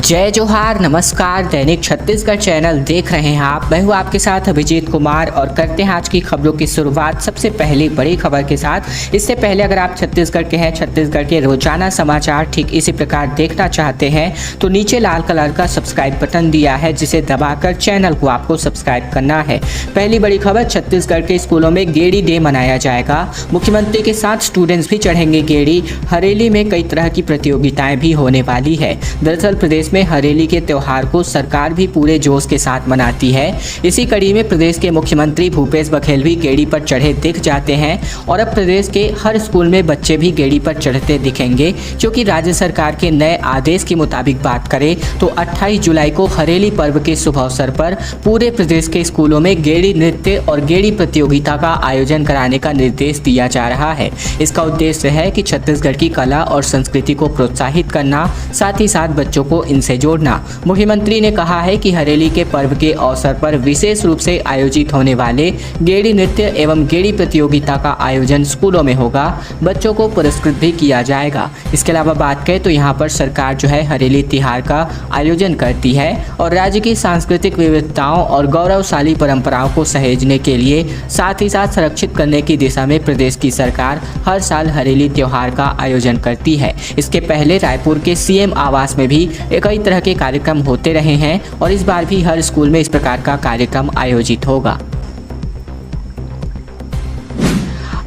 जय जोहार, नमस्कार। दैनिक छत्तीसगढ़ चैनल देख रहे हैं आप। मैं हूं आपके साथ अभिजीत कुमार और करते हैं आज की खबरों की शुरुआत सबसे पहली बड़ी खबर के साथ। इससे पहले अगर आप छत्तीसगढ़ के हैं, छत्तीसगढ़ के रोजाना समाचार ठीक इसी प्रकार देखना चाहते हैं तो नीचे लाल कलर का सब्सक्राइब बटन दिया है, जिसे दबाकर चैनल को आपको सब्सक्राइब करना है। पहली बड़ी खबर, छत्तीसगढ़ के स्कूलों में गेड़ी डे मनाया जाएगा। मुख्यमंत्री के साथ स्टूडेंट्स भी चढ़ेंगे गेड़ी। हरेली में कई तरह की प्रतियोगिताएं भी होने वाली है। दरअसल प्रदेश में हरेली के त्योहार को सरकार भी पूरे जोश के साथ मनाती है। इसी कड़ी में प्रदेश के मुख्यमंत्री भूपेश बघेल भी गेड़ी पर चढ़े दिख जाते हैं और अब प्रदेश के हर स्कूल में बच्चे भी गेड़ी पर चढ़ते दिखेंगे, क्योंकि राज्य सरकार के नए आदेश के मुताबिक बात करें तो 28 जुलाई को हरेली पर्व के शुभ अवसर पर पूरे प्रदेश के स्कूलों में गेड़ी नृत्य और गेड़ी प्रतियोगिता का आयोजन कराने का निर्देश दिया जा रहा है। इसका उद्देश्य है कि छत्तीसगढ़ की कला और संस्कृति को प्रोत्साहित करना, साथ ही साथ बच्चों को इनसे जोड़ना। मुख्यमंत्री ने कहा है कि हरेली के पर्व के अवसर पर विशेष रूप से आयोजित होने वाले गेड़ी नृत्य एवं गेड़ी प्रतियोगिता का आयोजन स्कूलों में होगा। बच्चों को पुरस्कृत भी किया जाएगा। इसके अलावा बात करें तो यहाँ पर सरकार जो है हरेली त्योहार का आयोजन करती है और राज्य की सांस्कृतिक विविधताओं और गौरवशाली परंपराओं को सहेजने के लिए, साथ ही साथ संरक्षित करने की दिशा में प्रदेश की सरकार हर साल हरेली त्योहार का आयोजन करती है। इसके पहले रायपुर के सीएम आवास में भी कई तरह के कार्यक्रम होते रहे हैं और इस बार भी हर स्कूल में इस प्रकार का कार्यक्रम आयोजित होगा।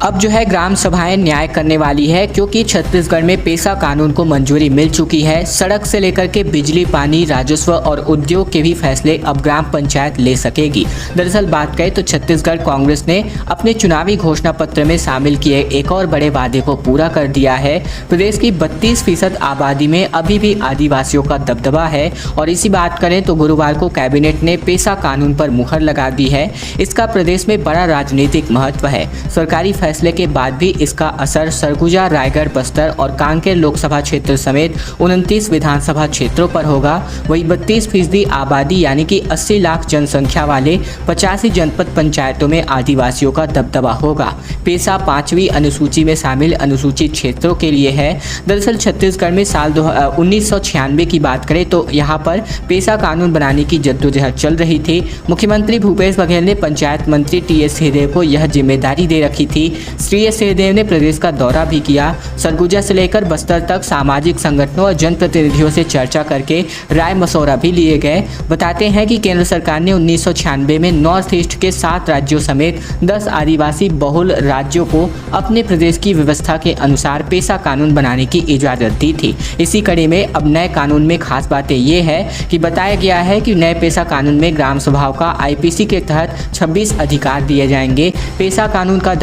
अब जो है ग्राम सभाएं न्याय करने वाली है, क्योंकि छत्तीसगढ़ में पेशा कानून को मंजूरी मिल चुकी है। सड़क से लेकर के बिजली, पानी, राजस्व और उद्योग के भी फैसले अब ग्राम पंचायत ले सकेगी। दरअसल बात करें तो छत्तीसगढ़ कांग्रेस ने अपने चुनावी घोषणा पत्र में शामिल किए एक और बड़े वादे को पूरा कर दिया है। प्रदेश की 32% आबादी में अभी भी आदिवासियों का दबदबा है और इसी बात करें तो गुरुवार को कैबिनेट ने पेशा कानून पर मुहर लगा दी है। इसका प्रदेश में बड़ा राजनीतिक महत्व है। सरकारी फैसले के बाद भी इसका असर सरगुजा, रायगढ़, बस्तर और कांकेर लोकसभा क्षेत्र समेत 29 विधानसभा क्षेत्रों पर होगा। वही 32% आबादी यानी कि 80 लाख जनसंख्या वाले 85 जनपद पंचायतों में आदिवासियों का दबदबा होगा। पेशा 5वीं अनुसूची में शामिल अनुसूचित क्षेत्रों के लिए है। दरअसल छत्तीसगढ़ में साल 1996 की बात करें तो यहाँ पर पेशा कानून बनाने की जद्दोजहद चल रही थी। मुख्यमंत्री भूपेश बघेल ने पंचायत मंत्री टीएस सिंहदेव को यह जिम्मेदारी दे रखी थी। श्री सिंहदेव ने प्रदेश का दौरा भी किया। सरगुजा से लेकर बस्तर तक सामाजिक संगठनों और जनप्रतिनिधियों से चर्चा करके राय मशवरा भी लिए गए। बताते हैं कि केंद्र सरकार ने 1996 में नॉर्थ ईस्ट के 7 राज्यों समेत 10 आदिवासी बहुल राज्यों को अपने प्रदेश की व्यवस्था के अनुसार पेशा कानून बनाने की इजाजत दी थी। इसी कड़ी में अब नए कानून में खास बातें ये है कि बताया गया है कि नए पेशा कानून में ग्राम सभाओं का आईपीसी के तहत 26 अधिकार दिए जाएंगे। पेशा कानून का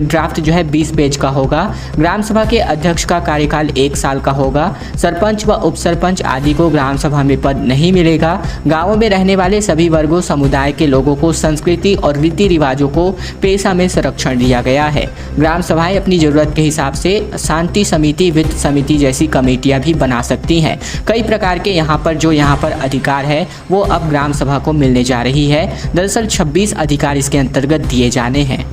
ड्राफ्ट जो है 20 पेज का होगा। ग्राम सभा के अध्यक्ष का कार्यकाल 1 साल का होगा। सरपंच व उप सरपंच आदि को ग्राम सभा में पद नहीं मिलेगा। गांवों में रहने वाले सभी वर्गों समुदाय के लोगों को संस्कृति और रीति रिवाजों को पेशा में संरक्षण दिया गया है। ग्राम सभाएं अपनी जरूरत के हिसाब से शांति समिति, वित्त समिति जैसी कमेटियां भी बना सकती हैं। कई प्रकार के यहाँ पर अधिकार है वो अब ग्राम सभा को मिलने जा रही है। दरअसल 26 अधिकार इसके अंतर्गत दिए जाने हैं।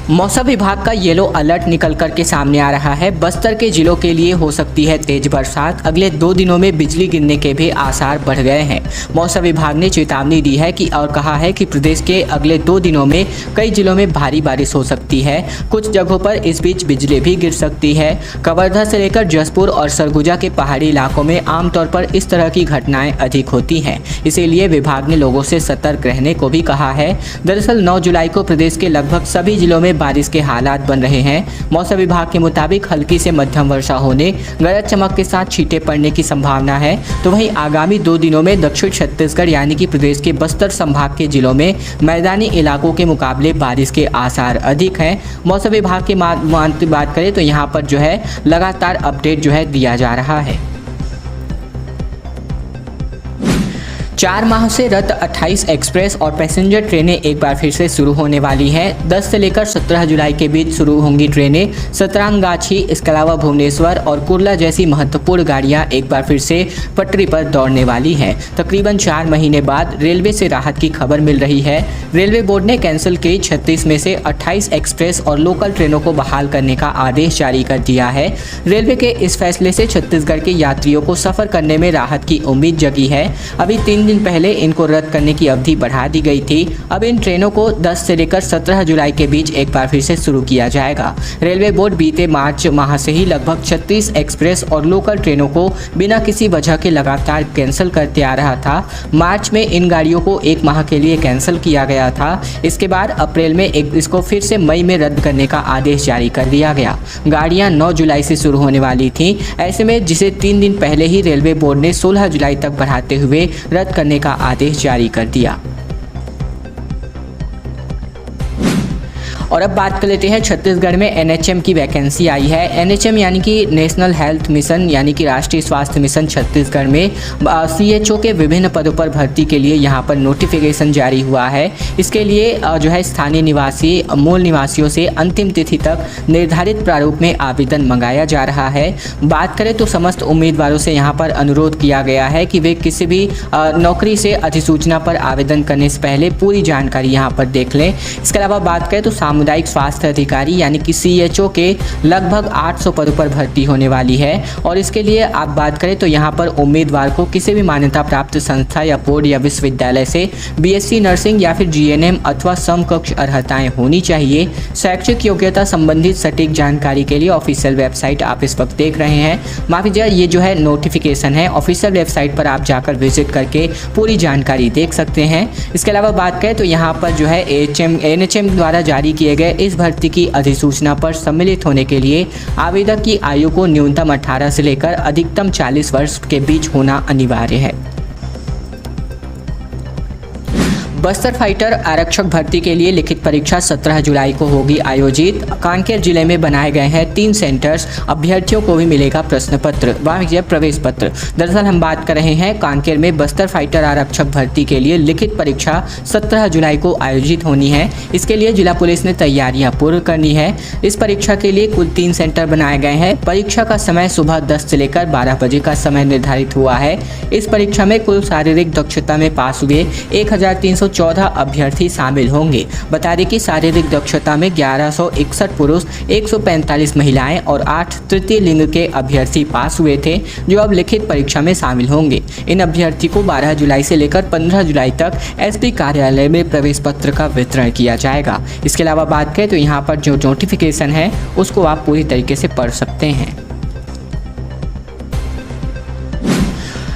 मौसम विभाग का येलो अलर्ट निकल कर के सामने आ रहा है। बस्तर के जिलों के लिए हो सकती है तेज बरसात। अगले 2 दिनों में बिजली गिरने के भी आसार बढ़ गए हैं। मौसम विभाग ने चेतावनी दी है और कहा है कि प्रदेश के अगले 2 दिनों में कई जिलों में भारी बारिश हो सकती है। कुछ जगहों पर इस बीच बिजली भी गिर सकती है। कवर्धा से लेकर जसपुर और सरगुजा के पहाड़ी इलाकों में आमतौर पर इस तरह की घटनाएं अधिक होती हैं। इसीलिए विभाग ने लोगों से सतर्क रहने को भी कहा है। दरअसल 9 जुलाई को प्रदेश के लगभग सभी जिलों में बारिश के हालात बन रहे हैं। मौसम विभाग के मुताबिक हल्की से मध्यम वर्षा होने, गरज चमक के साथ छींटे पड़ने की संभावना है। तो वहीं आगामी 2 दिनों में दक्षिण छत्तीसगढ़ यानी कि प्रदेश के बस्तर संभाग के जिलों में मैदानी इलाकों के मुकाबले बारिश के आसार अधिक हैं। मौसम विभाग की बात करें तो यहाँ पर जो है लगातार अपडेट जो है दिया जा रहा है। 4 माह से रद्द 28 एक्सप्रेस और पैसेंजर ट्रेनें एक बार फिर से शुरू होने वाली हैं। 10 से लेकर 17 जुलाई के बीच शुरू होंगी ट्रेनें। सतरांगाछी, इसके अलावा भुवनेश्वर और कुर्ला जैसी महत्वपूर्ण गाड़ियां एक बार फिर से पटरी पर दौड़ने वाली हैं। तकरीबन 4 महीने बाद रेलवे से राहत की खबर मिल रही है। रेलवे बोर्ड ने कैंसिल की 36 में से 28 एक्सप्रेस और लोकल ट्रेनों को बहाल करने का आदेश जारी कर दिया है। रेलवे के इस फैसले से छत्तीसगढ़ के यात्रियों को सफर करने में राहत की उम्मीद जगी है। अभी 3 दिन पहले इनको रद्द करने की अवधि बढ़ा दी गई थी। अब इन ट्रेनों को 10 से लेकर 17 जुलाई के बीच एक बार फिर से शुरू किया जाएगा। रेलवे बोर्ड बीते मार्च माह से ही लगभग 36 एक्सप्रेस और लोकल ट्रेनों को बिना किसी वजह के लगातार कैंसिल करते आ रहा था। मार्च में इन गाड़ियों को 1 माह के लिए कैंसिल किया गया था। इसके बाद अप्रैल में इसको फिर से मई में रद्द करने का आदेश जारी कर दिया गया। गाड़ियां 9 जुलाई से शुरू होने वाली थी। ऐसे में जिसे 3 दिन पहले ही रेलवे बोर्ड ने 16 जुलाई तक बढ़ाते हुए रद्द करने का आदेश जारी कर दिया। और अब बात कर लेते हैं छत्तीसगढ़ में एनएचएम की वैकेंसी आई है। एनएचएम यानी कि नेशनल हेल्थ मिशन यानी कि राष्ट्रीय स्वास्थ्य मिशन छत्तीसगढ़ में सीएचओ के विभिन्न पदों पर भर्ती के लिए यहां पर नोटिफिकेशन जारी हुआ है। इसके लिए जो है स्थानीय निवासी मूल निवासियों से अंतिम तिथि तक निर्धारित प्रारूप में आवेदन मंगाया जा रहा है। बात करें तो समस्त उम्मीदवारों से यहाँ पर अनुरोध किया गया है कि वे किसी भी नौकरी से अधिसूचना पर आवेदन करने से पहले पूरी जानकारी यहाँ पर देख लें। इसके अलावा बात करें तो सामुदायिक स्वास्थ्य अधिकारी यानी कि सीएचओ के लगभग 800 पदों पर भर्ती होने वाली है। और इसके लिए आप बात करें तो यहाँ पर उम्मीदवार को किसी भी मान्यता प्राप्त संस्था या बोर्ड या विश्वविद्यालय से बीएससी नर्सिंग या फिर जीएनएम अथवा समकक्ष अर्हताएं होनी चाहिए। शैक्षिक योग्यता संबंधित सटीक जानकारी के लिए ऑफिशियल वेबसाइट आप इस वक्त देख रहे हैं। माफ कीजिए, ये जो है नोटिफिकेशन है, ऑफिशियल वेबसाइट पर आप जाकर विजिट करके पूरी जानकारी देख सकते हैं। इसके अलावा बात करें तो यहाँ पर जो है एनएचएम द्वारा जारी किए गए इस भर्ती की अधिसूचना पर सम्मिलित होने के लिए आवेदक की आयु को न्यूनतम 18 से लेकर अधिकतम 40 वर्ष के बीच होना अनिवार्य है। बस्तर फाइटर आरक्षक भर्ती के लिए लिखित परीक्षा 17 जुलाई को होगी आयोजित। कांकेर जिले में बनाए गए हैं 3 सेंटर्स। अभ्यर्थियों को भी मिलेगा प्रश्न पत्र व प्रवेश पत्र। दरअसल हम बात कर रहे हैं कांकेर में बस्तर फाइटर आरक्षक भर्ती के लिए लिखित परीक्षा 17 जुलाई को आयोजित होनी है। इसके लिए जिला पुलिस ने तैयारियां पूर्ण करनी है। इस परीक्षा के लिए कुल 3 सेंटर बनाए गए हैं। परीक्षा का समय सुबह 10 से लेकर 12 बजे का समय निर्धारित हुआ है। इस परीक्षा में कुल शारीरिक दक्षता में पास हुए 1314 अभ्यर्थी शामिल होंगे। बता दें कि शारीरिक दक्षता में 1161 पुरुष, 145 महिलाएं और 8 तृतीय लिंग के अभ्यर्थी पास हुए थे, जो अब लिखित परीक्षा में शामिल होंगे। इन अभ्यर्थी को 12 जुलाई से लेकर 15 जुलाई तक एसपी कार्यालय में प्रवेश पत्र का वितरण किया जाएगा। इसके अलावा बात करें तो यहाँ पर जो नोटिफिकेशन है उसको आप पूरी तरीके से पढ़ सकते हैं।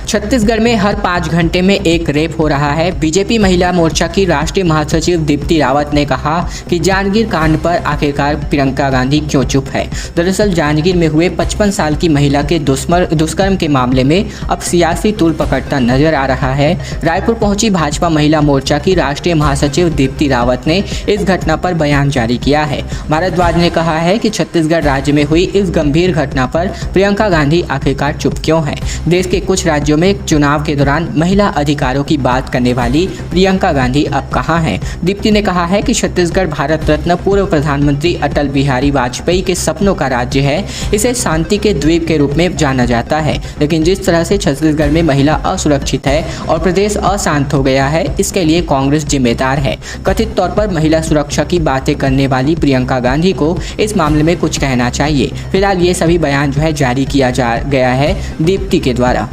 छत्तीसगढ़ में हर 5 घंटे में एक रेप हो रहा है। बीजेपी महिला मोर्चा की राष्ट्रीय महासचिव दीप्ति रावत ने कहा कि जांजगीर कांड पर आखिरकार प्रियंका गांधी क्यों चुप है। दरअसल जांजगीर में हुए 55 साल की महिला के दुष्कर्म के मामले में अब सियासी तूल पकड़ता नजर आ रहा है। रायपुर पहुंची भाजपा महिला मोर्चा की राष्ट्रीय महासचिव दीप्ति रावत ने इस घटना पर बयान जारी किया है। भारद्वाज ने कहा है कि छत्तीसगढ़ राज्य में हुई इस गंभीर घटना पर प्रियंका गांधी आखिरकार चुप क्यों है। देश के कुछ राज्यों में चुनाव के दौरान महिला अधिकारों की बात करने वाली प्रियंका गांधी अब कहां हैं। दीप्ति ने कहा है कि छत्तीसगढ़ भारत रत्न पूर्व प्रधानमंत्री अटल बिहारी वाजपेयी के सपनों का राज्य है। इसे शांति के द्वीप के रूप में जाना जाता है, लेकिन जिस तरह से छत्तीसगढ़ में महिला असुरक्षित है और प्रदेश अशांत हो गया है, इसके लिए कांग्रेस जिम्मेदार है। कथित तौर पर महिला सुरक्षा की बातें करने वाली प्रियंका गांधी को इस मामले में कुछ कहना चाहिए। फिलहाल ये सभी बयान जो है जारी किया गया है दीप्ति के द्वारा।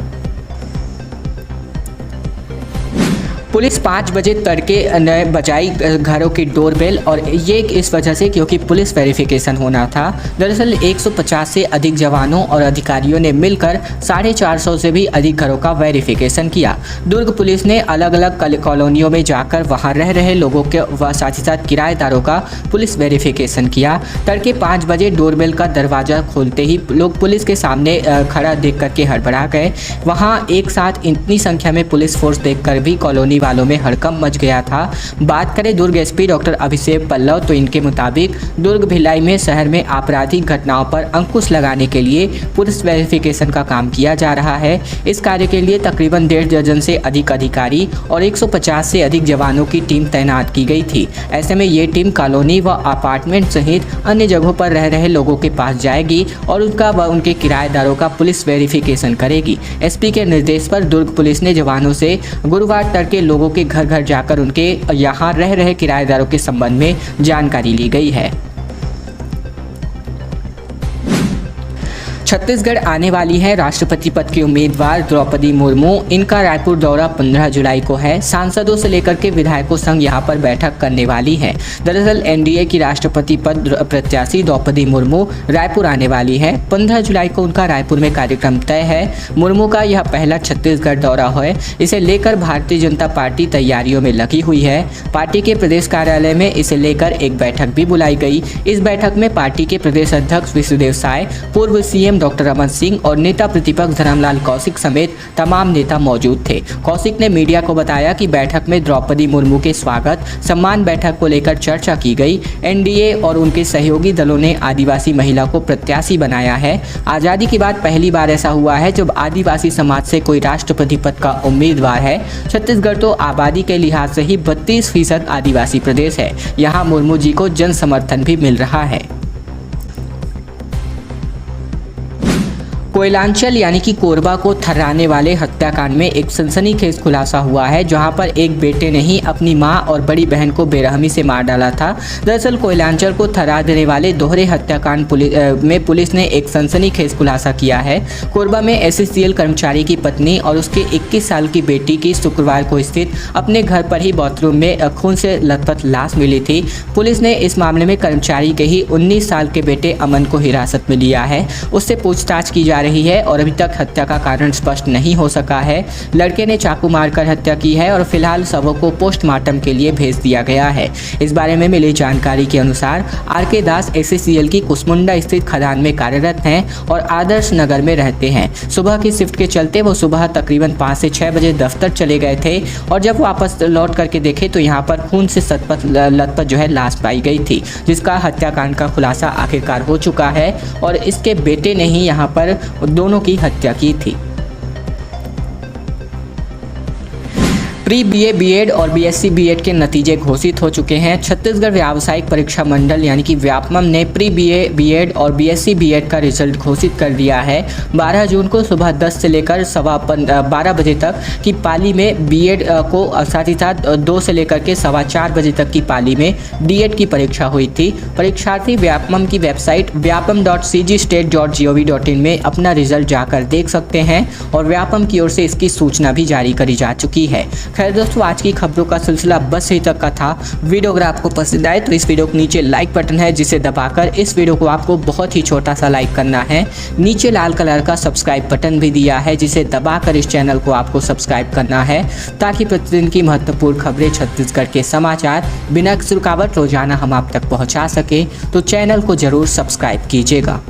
पुलिस 5 बजे तड़के बजाई घरों की डोरबेल, और ये इस वजह से क्योंकि पुलिस वेरिफिकेशन होना था। दरअसल 150 से अधिक जवानों और अधिकारियों ने मिलकर 450 से भी अधिक घरों का वेरिफिकेशन किया। दुर्ग पुलिस ने अलग अलग कॉलोनियों में जाकर वहां रह रहे लोगों के व साथ ही साथ किराएदारों का पुलिस वेरिफिकेशन किया। तड़के 5 बजे डोरबेल का दरवाजा खोलते ही लोग पुलिस के सामने खड़ा देख करके हड़बड़ा गए। वहाँ एक साथ इतनी संख्या में पुलिस फोर्स देखकर भी कॉलोनी वालों में हड़कंप मच गया था। बात करें दुर्ग एसपी डॉक्टर अभिषेक पल्लव, तो इनके मुताबिक दुर्ग भिलाई में शहर में आपराधिक घटनाओं पर अंकुश लगाने के लिए पुलिस वेरिफिकेशन का काम किया जा रहा है। इस कार्य के लिए तकरीबन 1.5 दर्जन से अधिक अधिकारी और 150 से अधिक जवानों की टीम तैनात की गई थी। ऐसे में ये टीम कॉलोनी व अपार्टमेंट सहित अन्य जगहों पर रह रहे लोगों के पास जाएगी और उनका व उनके किराएदारों का पुलिस वेरिफिकेशन करेगी। एसपी के निर्देश पर दुर्ग पुलिस ने जवानों से गुरुवार तड़के लोगों के घर घर जाकर उनके यहाँ रह रहे किराएदारों के संबंध में जानकारी ली गई है। छत्तीसगढ़ आने वाली है राष्ट्रपति पद की उम्मीदवार द्रौपदी मुर्मू। इनका रायपुर दौरा 15 जुलाई को है। सांसदों से लेकर के विधायकों संग यहां पर बैठक करने वाली है। दरअसल एनडीए की राष्ट्रपति पद प्रत्याशी द्रौपदी मुर्मू रायपुर आने वाली है। 15 जुलाई को उनका रायपुर में कार्यक्रम तय है। मुर्मू का यह पहला छत्तीसगढ़ दौरा है। इसे लेकर भारतीय जनता पार्टी तैयारियों में लगी हुई है। पार्टी के प्रदेश कार्यालय में इसे लेकर एक बैठक भी बुलाई गई। इस बैठक में पार्टी के प्रदेश अध्यक्ष विष्णुदेव साय, पूर्व सीएम डॉक्टर रमन सिंह और नेता प्रतिपक्ष धरमलाल कौशिक समेत तमाम नेता मौजूद थे। कौशिक ने मीडिया को बताया कि बैठक में द्रौपदी मुर्मू के स्वागत सम्मान बैठक को लेकर चर्चा की गई। एनडीए और उनके सहयोगी दलों ने आदिवासी महिला को प्रत्याशी बनाया है। आज़ादी के बाद पहली बार ऐसा हुआ है जब आदिवासी समाज से कोई राष्ट्रपति पद का उम्मीदवार है। छत्तीसगढ़ तो आबादी के लिहाज से ही 32% आदिवासी प्रदेश है। यहाँ मुर्मू जी को जन समर्थन भी मिल रहा है। कोयलांचल यानी कि कोरबा को थर्राने वाले हत्याकांड में एक सनसनीखेज खुलासा हुआ है, जहां पर एक बेटे ने ही अपनी मां और बड़ी बहन को बेरहमी से मार डाला था। दरअसल कोयलांचल को थर्रा देने वाले दोहरे हत्याकांड में पुलिस ने एक सनसनीखेज खुलासा किया है। कोरबा में एससीएल कर्मचारी की पत्नी और उसके 21 साल की बेटी की शुक्रवार को स्थित अपने घर पर ही बाथरूम में खून से लथपथ लाश मिली थी। पुलिस ने इस मामले में कर्मचारी के ही 19 साल के बेटे अमन को हिरासत में लिया है। उससे पूछताछ की जा रही है और अभी तक हत्या का कारण स्पष्ट नहीं हो सका है। लड़के ने चाकू मारकर हत्या की है और फिलहाल शवों को पोस्टमार्टम के लिए भेज दिया गया है। इस बारे में मिली जानकारी के अनुसार आरके दास एससीएल की कुसमुंडा स्थित खदान में कार्यरत हैं और आदर्श नगर में रहते हैं। सुबह की शिफ्ट के चलते वो सुबह तकरीबन 5 से 6 बजे दफ्तर चले गए थे और जब वापस लौट करके देखे तो यहाँ पर खून से लथपथ जो है लाश पाई गई थी, जिसका हत्याकांड का खुलासा आखिरकार हो चुका है और इसके बेटे ने ही यहाँ पर दोनों की हत्या की थी। प्री बीए, बीएड और बीएससी बीएड के नतीजे घोषित हो चुके हैं। छत्तीसगढ़ व्यावसायिक परीक्षा मंडल यानी कि व्यापमं ने प्री बीए, बीएड और बीएससी बीएड का रिजल्ट घोषित कर दिया है। 12 जून को सुबह 10 से लेकर 12 बजे तक की पाली में बीएड को, साथ ही साथ 2 से लेकर के 4:15 बजे तक की पाली में डीएड की परीक्षा हुई थी। परीक्षार्थी व्यापमं की वेबसाइट vyapam.cgstate.gov.in में अपना रिजल्ट जाकर देख सकते हैं और व्यापमं की ओर से इसकी सूचना भी जारी करी जा चुकी है। खैर दोस्तों, आज की खबरों का सिलसिला बस यहीं तक का था। वीडियो अगर आपको पसंद आए तो इस वीडियो के नीचे लाइक बटन है, जिसे दबाकर इस वीडियो को आपको बहुत ही छोटा सा लाइक करना है। नीचे लाल कलर का सब्सक्राइब बटन भी दिया है, जिसे दबाकर इस चैनल को आपको सब्सक्राइब करना है, ताकि प्रतिदिन की महत्वपूर्ण खबरें, छत्तीसगढ़ के समाचार बिना किसी रुकावट रोजाना हम आप तक पहुँचा सके। तो चैनल को जरूर सब्सक्राइब कीजिएगा।